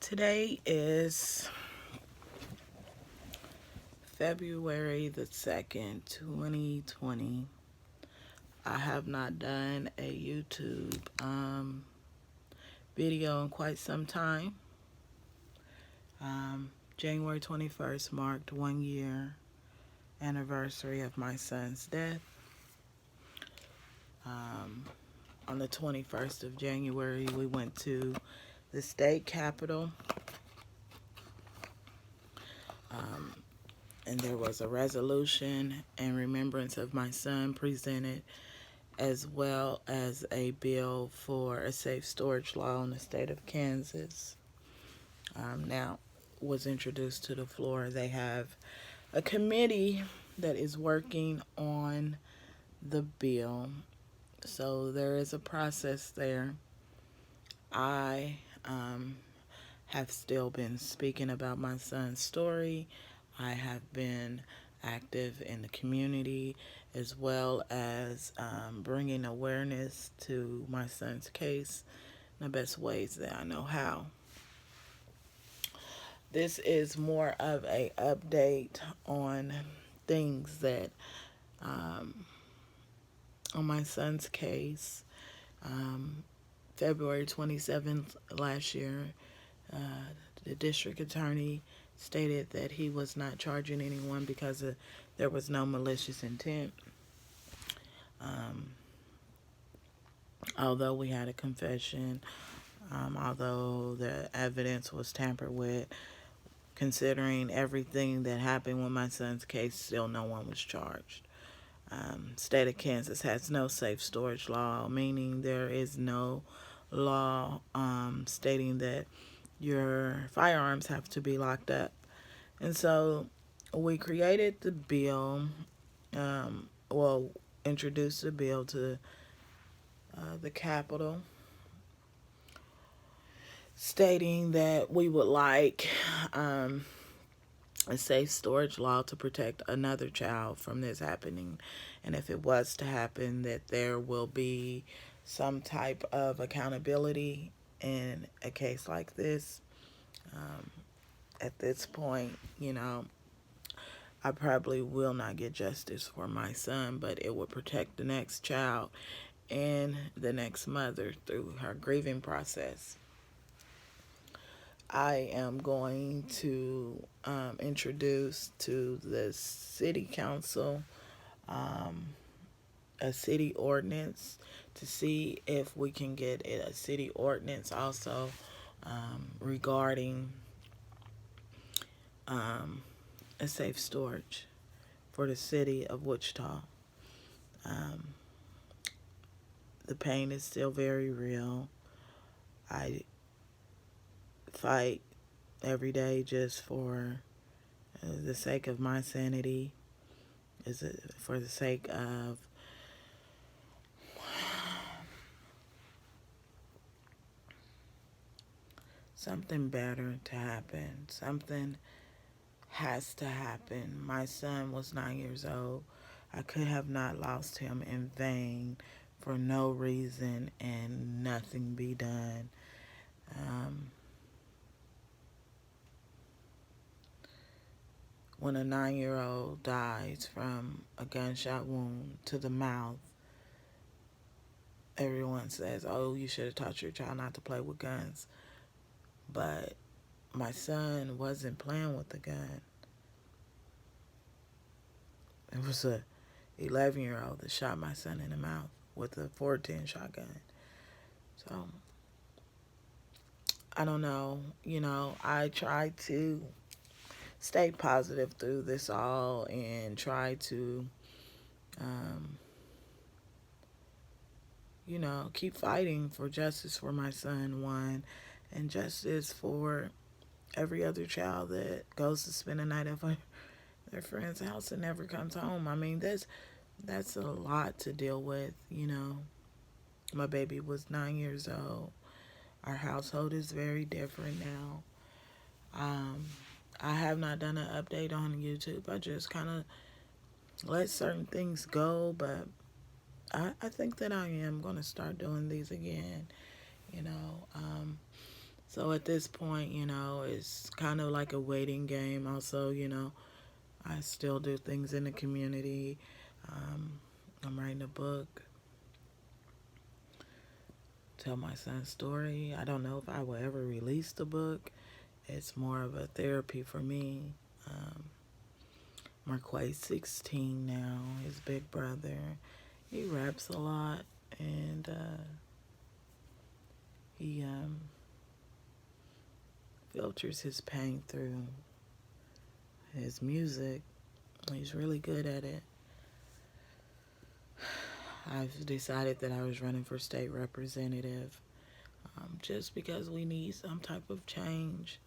Today is February the 2nd, 2020. I have not done a YouTube video in quite some time. January 21st marked 1 year anniversary of my son's death. On the 21st of January, we went to the state capitol, and there was a resolution in remembrance of my son presented, as well as a bill for a safe storage law in the state of Kansas. Now was introduced to the floor. They have a committee that is working on the bill, so there is a process there. I have still been speaking about my son's story. I have been active in the community, as well as bringing awareness to my son's case in the best ways that I know how. This is more of a update on things that on my son's case. February 27th last year, the district attorney stated that he was not charging anyone because there was no malicious intent. Although we had a confession, although the evidence was tampered with, considering everything that happened with my son's case, still no one was charged. State of Kansas has no safe storage law, meaning there is no law stating that your firearms have to be locked up. And so we created the bill, introduced the bill to the Capitol, stating that we would like a safe storage law to protect another child from this happening. And if it was to happen, that there will be some type of accountability in a case like this. At this point, I probably will not get justice for my son, but it will protect the next child and the next mother through her grieving process. I am going to introduce to the city council a city ordinance to see if we can get a city ordinance also regarding a safe storage for the city of Wichita. The pain is still very real. I fight every day just for the sake of my sanity, for the sake of something better to happen. Something has to happen. My son was 9 years old. I could have not lost him in vain for no reason and nothing be done. When a 9-year-old dies from a gunshot wound to the mouth, everyone says, oh, you should have taught your child not to play with guns. But my son wasn't playing with the gun. It was a 11-year-old that shot my son in the mouth with a 410 shotgun. So, I don't know. I try to stay positive through this all and try to, keep fighting for justice for my son, one, and justice for every other child that goes to spend a night at their friend's house and never comes home. I mean, that's a lot to deal with, My baby was 9 years old. Our household is very different now. I have not done an update on YouTube. I just kind of let certain things go, but I think that I am going to start doing these again. So at this point, it's kind of like a waiting game. Also, I still do things in the community. Um, I'm writing a book, tell my son's story. I don't know if I will ever release the book. It's more of a therapy for me. Um, Marquay's 16 now, his big brother. He raps a lot, and he filters his pain through his music. He's really good at it. I've decided that I was running for state representative just because we need some type of change.